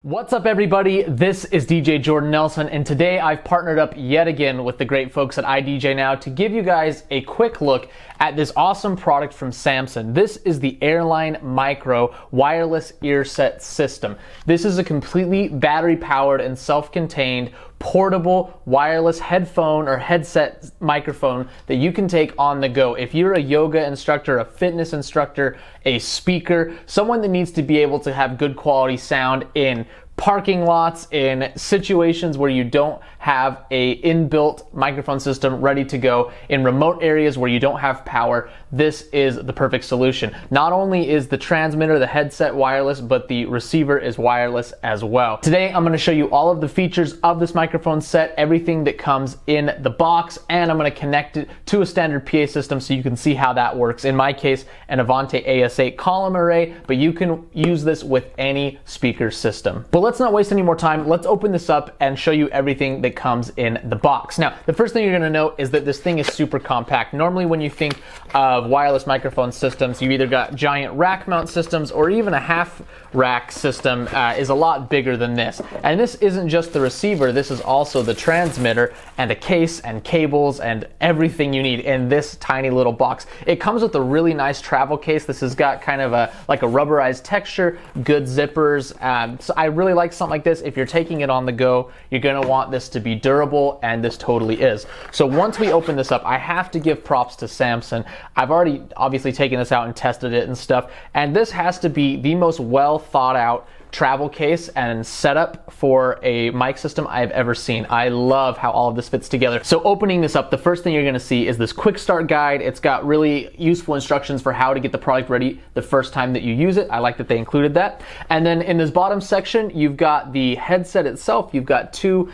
What's up, everybody? This is DJ Jordan Nelson, and today I've partnered up yet again with the great folks at idjnow to give you guys a quick look at this awesome product from Samson. This is the Airline Micro Wireless Earset System. This is a completely battery-powered and self-contained portable wireless headphone or headset microphone that you can take on the go. If you're a yoga instructor, a fitness instructor, a speaker, someone that needs to be able to have good quality sound in parking lots, in situations where you don't have a inbuilt microphone system ready to go, in remote areas where you don't have power, this is the perfect solution. Not only is the transmitter, the headset wireless, but the receiver is wireless as well. Today I'm going to show you all of the features of this microphone set, everything that comes in the box, and I'm going to connect it to a standard PA system so you can see how that works. In my case, an Avante AS8 column array, but you can use this with any speaker system. But let's not waste any more time. Let's open this up and show you everything that comes in the box. Now, the first thing you're going to note is that this thing is super compact. Normally when you think of wireless microphone systems, you've either got giant rack mount systems or even a half rack system is a lot bigger than this. And this isn't just the receiver, this is also the transmitter and a case and cables and everything you need in this tiny little box. It comes with a really nice travel case. This has got kind of like a rubberized texture, good zippers. So I really like something like this. If you're taking it on the go, you're going to want this to be durable, and this totally is. So once we open this up, I have to give props to Samson. I've already obviously taken this out and tested it and stuff, and this has to be the most well thought out travel case and setup for a mic system I've ever seen. I love how all of this fits together. So opening this up, the first thing you're going to see is this quick start guide. It's got really useful instructions for how to get the product ready the first time that you use it. I like that they included that. And then in this bottom section, you've got the headset itself. You've got two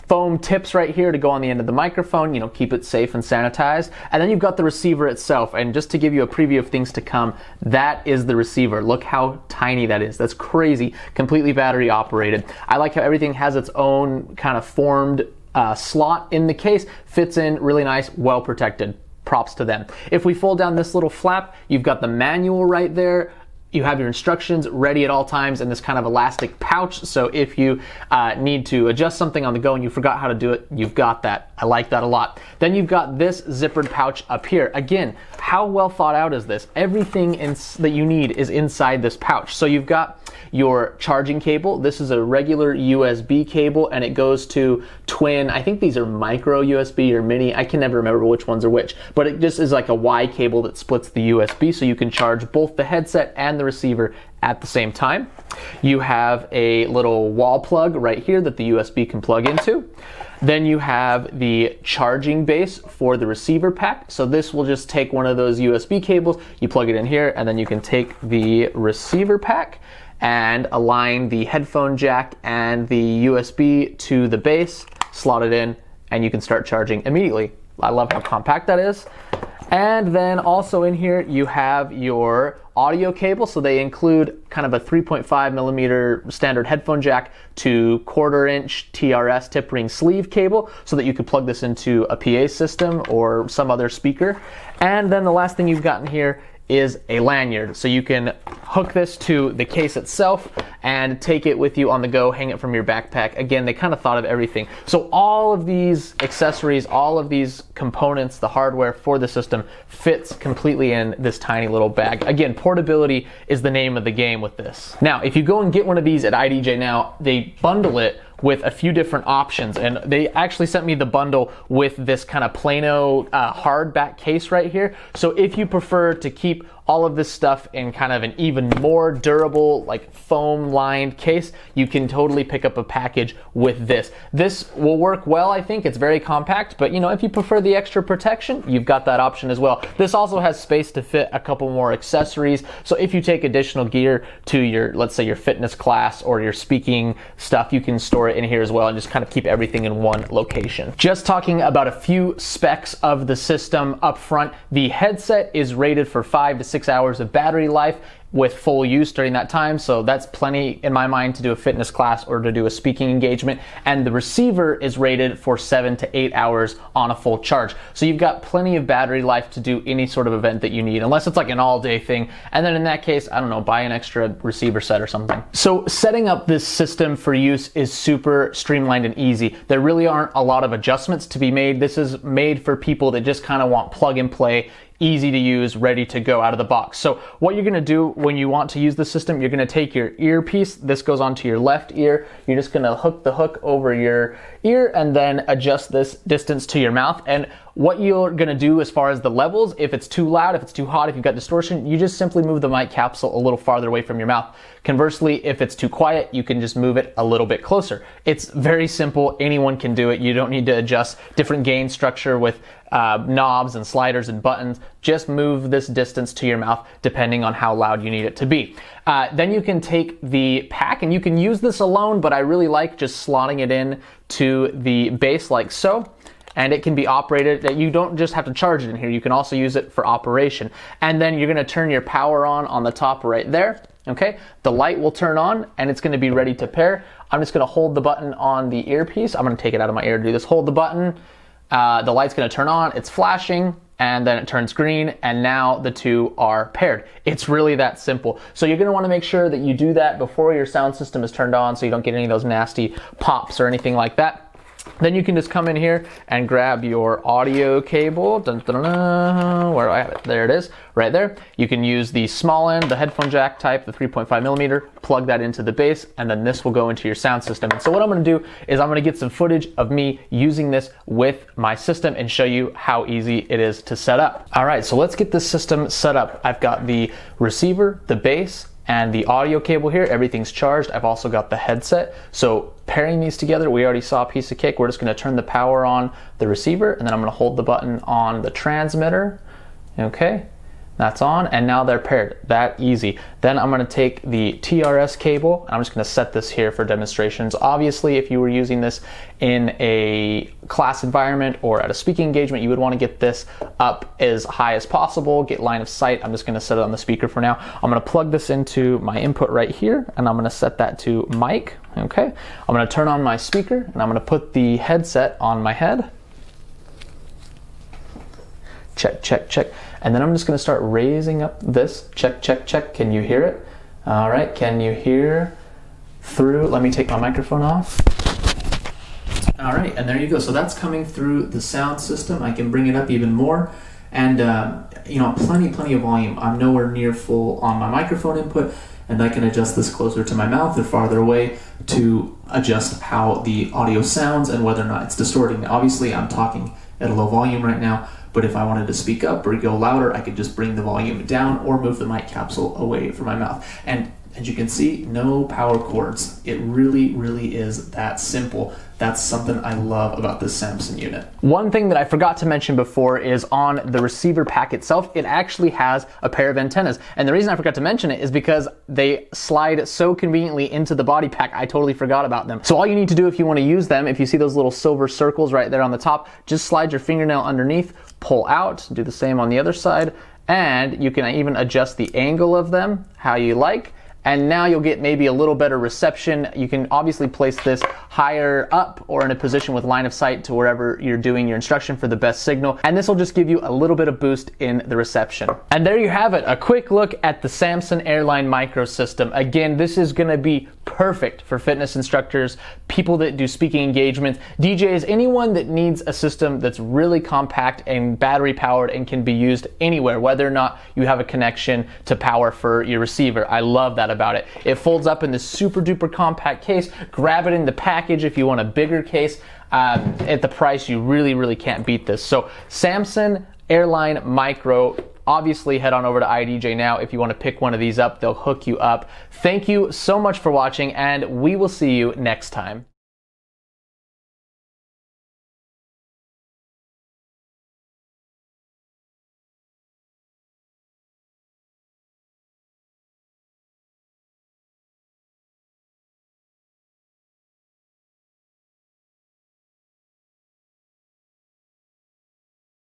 foam tips right here to go on the end of the microphone, you know, keep it safe and sanitized. And then you've got the receiver itself. And just to give you a preview of things to come, that is the receiver. Look how tiny that is. That's crazy. Completely battery operated. I like how everything has its own kind of formed slot in the case. Fits in really nice, well protected. Props to them. If we fold down this little flap, you've got the manual right there. You have your instructions ready at all times in this kind of elastic pouch, so if you need to adjust something on the go and you forgot how to do it, you've got that. I like that a lot. Then you've got this zippered pouch up here. Again, how well thought out is this? Everything that you need is inside this pouch. So you've got your charging cable. This is a regular USB cable, and it goes to twin, I think these are micro USB or mini, I can never remember which ones are which, but it just is like a Y cable that splits the USB, so you can charge both the headset and the receiver at the same time. You have a little wall plug right here that the USB can plug into. Then you have the charging base for the receiver pack. So this will just take one of those USB cables, you plug it in here, and then you can take the receiver pack and align the headphone jack and the USB to the base, slot it in, and you can start charging immediately. I love how compact that is. And then also in here you have your audio cable. So they include kind of a 3.5 millimeter standard headphone jack to 1/4 inch TRS tip ring sleeve cable so that you could plug this into a PA system or some other speaker. And then the last thing you've got in here is a lanyard. So you can hook this to the case itself and take it with you on the go, hang it from your backpack. Again, they kind of thought of everything. So all of these accessories, all of these components, the hardware for the system fits completely in this tiny little bag. Again, portability is the name of the game with this. Now, if you go and get one of these at idjnow, they bundle it with a few different options, and they actually sent me the bundle with this kind of Plano hardback case right here. So if you prefer to keep all of this stuff in kind of an even more durable, like foam lined case, you can totally pick up a package with this. This will work well, I think. It's very compact, but you know, if you prefer the extra protection, you've got that option as well. This also has space to fit a couple more accessories. So if you take additional gear to your, let's say your fitness class or your speaking stuff, you can store it in here as well and just kind of keep everything in one location. Just talking about a few specs of the system up front, the headset is rated for 5 to 6 6 hours of battery life with full use during that time. So that's plenty in my mind to do a fitness class or to do a speaking engagement. And the receiver is rated for 7 to 8 hours on a full charge. So you've got plenty of battery life to do any sort of event that you need, unless it's like an all-day thing. And then in that case, I don't know, buy an extra receiver set or something. So setting up this system for use is super streamlined and easy. There really aren't a lot of adjustments to be made. This is made for people that just kind of want plug and play, easy to use, ready to go out of the box. So what you're gonna do when you want to use the system, you're gonna take your earpiece, this goes onto your left ear, you're just gonna hook the hook over your ear and then adjust this distance to your mouth. And what you're gonna do as far as the levels, if it's too loud, if it's too hot, if you've got distortion, you just simply move the mic capsule a little farther away from your mouth. Conversely, if it's too quiet, you can just move it a little bit closer. It's very simple, anyone can do it. You don't need to adjust different gain structure with knobs and sliders and buttons. Just move this distance to your mouth depending on how loud you need it to be. Then you can take the pack, and you can use this alone, but I really like just slotting it in to the base like so. And it can be operated, that you don't just have to charge it in here, you can also use it for operation. And then you're gonna turn your power on the top right there, okay? The light will turn on and it's gonna be ready to pair. I'm just gonna hold the button on the earpiece. I'm gonna take it out of my ear to do this. Hold the button, the light's gonna turn on, it's flashing, and then it turns green, and now the two are paired. It's really that simple. So you're gonna wanna make sure that you do that before your sound system is turned on so you don't get any of those nasty pops or anything like that. Then you can just come in here and grab your audio cable. Dun, dun, dun, where do I have it? There it is, right there. You can use the small end, the headphone jack type, the 3.5 millimeter, plug that into the base, and then this will go into your sound system. And so what I'm gonna do is I'm gonna get some footage of me using this with my system and show you how easy it is to set up. All right, so let's get this system set up. I've got the receiver, the base, and the audio cable here. Everything's charged. I've also got the headset. So pairing these together, we already saw a piece of cake. We're just gonna turn the power on the receiver, and then I'm gonna hold the button on the transmitter. Okay, that's on, and now they're paired. That easy. Then I'm gonna take the TRS cable, and I'm just gonna set this here for demonstrations. Obviously, if you were using this in a class environment or at a speaking engagement, you would wanna get this up as high as possible, get line of sight. I'm just gonna set it on the speaker for now. I'm gonna plug this into my input right here, and I'm gonna set that to mic, okay? I'm gonna turn on my speaker, and I'm gonna put the headset on my head. Check, check, check. And then I'm just gonna start raising up this. Check, check, check. Can you hear it? All right, can you hear through? Let me take my microphone off. All right, and there you go. So that's coming through the sound system. I can bring it up even more. And you know, plenty of volume. I'm nowhere near full on my microphone input, and I can adjust this closer to my mouth or farther away to adjust how the audio sounds and whether or not it's distorting. Obviously, I'm talking at a low volume right now, but if I wanted to speak up or go louder, I could just bring the volume down or move the mic capsule away from my mouth. And as you can see, no power cords. It really is that simple. That's something I love about this Samson unit. One thing that I forgot to mention before is on the receiver pack itself, it actually has a pair of antennas. And the reason I forgot to mention it is because they slide so conveniently into the body pack, I totally forgot about them. So all you need to do if you want to use them, if you see those little silver circles right there on the top, just slide your fingernail underneath, pull out, do the same on the other side, and you can even adjust the angle of them how you like. And now you'll get maybe a little better reception. You can obviously place this higher up or in a position with line of sight to wherever you're doing your instruction for the best signal. And this will just give you a little bit of boost in the reception. And there you have it, a quick look at the Samson Airline Micro system. Again, this is gonna be perfect for fitness instructors, people that do speaking engagements, DJs, anyone that needs a system that's really compact and battery powered and can be used anywhere, whether or not you have a connection to power for your receiver. I love that about it. It folds up in this super duper compact case. Grab it in the package if you want a bigger case. At the price, you really can't beat this. So Samson Airline Micro, obviously head on over to idjnow if you want to pick one of these up. They'll hook you up. Thank you so much for watching, and we will see you next time.